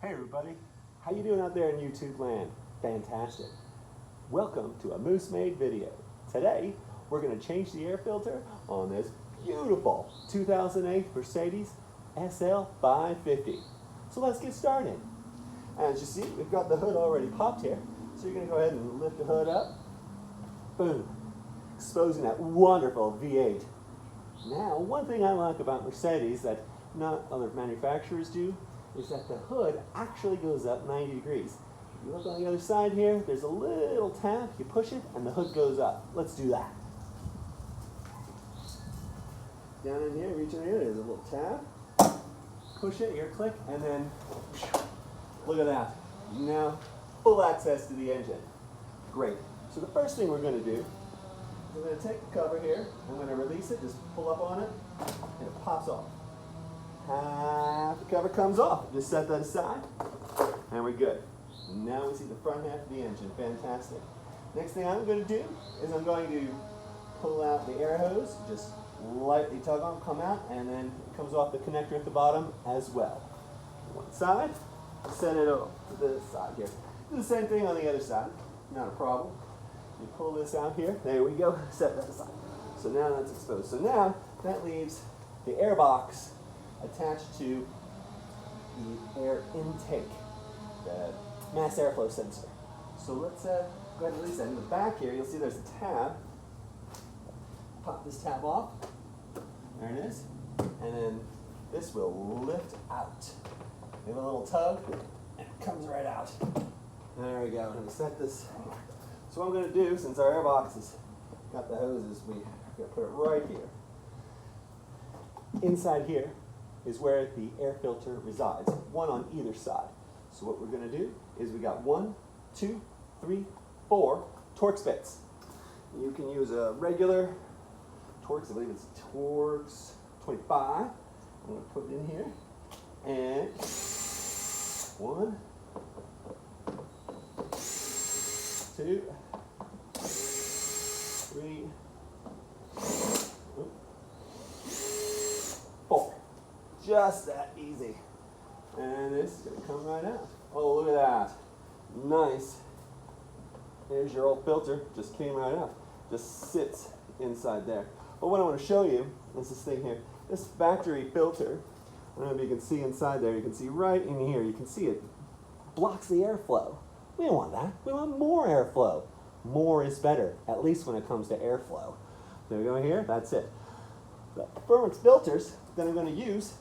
Hey everybody, how you doing out there in YouTube land? Fantastic. Welcome to a Moose Made video. Today, we're going to change the air filter on this beautiful 2008 Mercedes SL550. So let's get started. As you see, we've got the hood already popped here. So you're going to go ahead and lift the hood up. Boom. Exposing that wonderful V8. Now, one thing I like about Mercedes that not other manufacturers do is that the hood actually goes up 90 degrees. If you look on the other side here, there's a little tab. You push it and the hood goes up. Let's do that. Down in here, reach in here, there's a little tab. Push it, here, click, and then look at that. Now, full access to the engine. Great. So the first thing we're going to do, we're going to take the cover here. I'm going to release it, just pull up on it, and it pops off. Half the cover comes off. Just set that aside, and we're good. Now we see the front half of the engine. Fantastic. Next thing I'm going to do is I'm going to pull out the air hose, just lightly tug on, come out, and then it comes off the connector at the bottom as well. One side, set it over to this side here. Do the same thing on the other side. Not a problem. You pull this out here. There we go. Set that aside. So now that's exposed. So now that leaves the air box attached to the air intake, the mass airflow sensor. So let's go ahead and release that. In the back here, you'll see there's a tab. Pop this tab off. There it is. And then this will lift out. Give it a little tug, and it comes right out. There we go. And we set this. So what I'm going to do, since our air box has got the hoses, we're going to put it right here. Inside here is where the air filter resides, one on either side. So what we're going to do is we got 1, 2, 3, 4 Torx bits. You can use a regular Torx, I believe it's Torx 25. I'm going to put it in here. And 1, 2, 3, 4. Just that easy. And this is going to come right out. Oh, look at that. Nice. There's your old filter. Just came right out. Just sits inside there. But what I want to show you is this thing here. This factory filter, I don't know if you can see inside there. You can see right in here. You can see it blocks the airflow. We don't want that. We want more airflow. More is better, at least when it comes to airflow. There we go here. That's it. The Performance filters that I'm going to use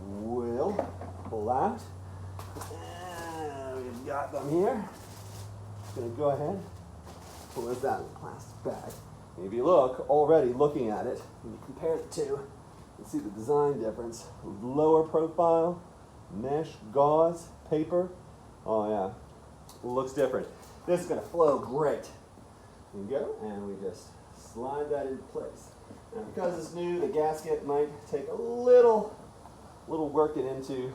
will pull out. And we've got them here. I'm going to go ahead, pull this out in a plastic bag. And if you look, already looking at it, and you compare the two, you can see the design difference. Lower profile, mesh, gauze, paper. Oh yeah, it looks different. This is going to flow great. There you go, and we just slide that into place. Now because it's new, the gasket might take a little working into.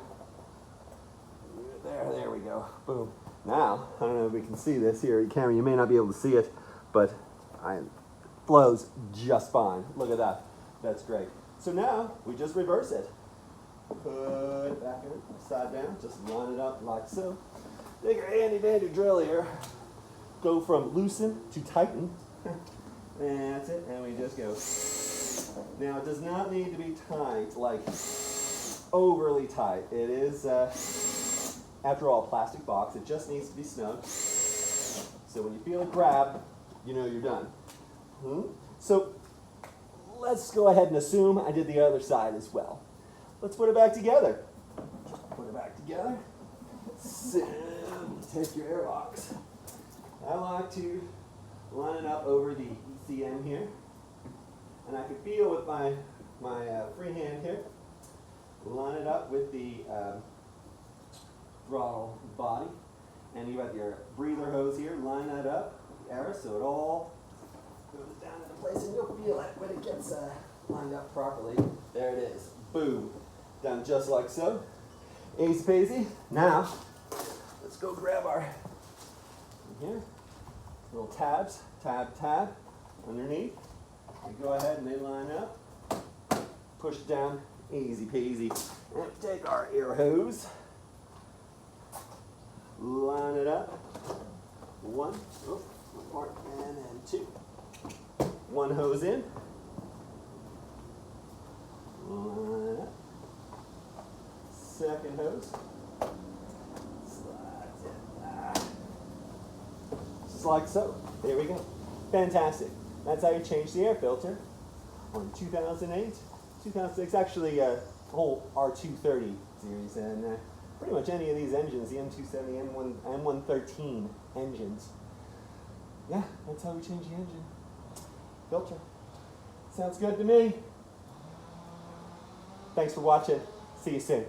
There we go. Boom. Now, I don't know if we can see this here. Camera, you may not be able to see it, but it flows just fine. Look at that. That's great. So now, we just reverse it. Put it back in, side down, just line it up like so. Take your handy dandy drill here. Go from loosen to tighten. And that's it, and we just go. Now it does not need to be tight, like overly tight. It is, after all, a plastic box. It just needs to be snug. So when you feel it grab, you know you're done. So let's go ahead and assume I did the other side as well. Let's put it back together. Put it back together. Take your air box. I like to line it up over the ECM here. And I can feel with my free hand here, line it up with the throttle body. And you got your breather hose here, line that up, the arrow, so it all goes down into place. And you'll feel it when it gets lined up properly. There it is. Boom. Done just like so. Easy peasy. Now, let's go grab our, here, little tabs, tab, underneath. We go ahead and they line up. Push it down, easy peasy. And take our air hose, Line it up. One part, and then two. One hose in. Line it up. Second hose. Slides it back. Just like so. There we go. Fantastic. That's how you change the air filter on 2008, 2006, actually a whole R230 series, and pretty much any of these engines, the M270, M113 engines. Yeah, that's how we change the engine filter. Sounds good to me. Thanks for watching. See you soon.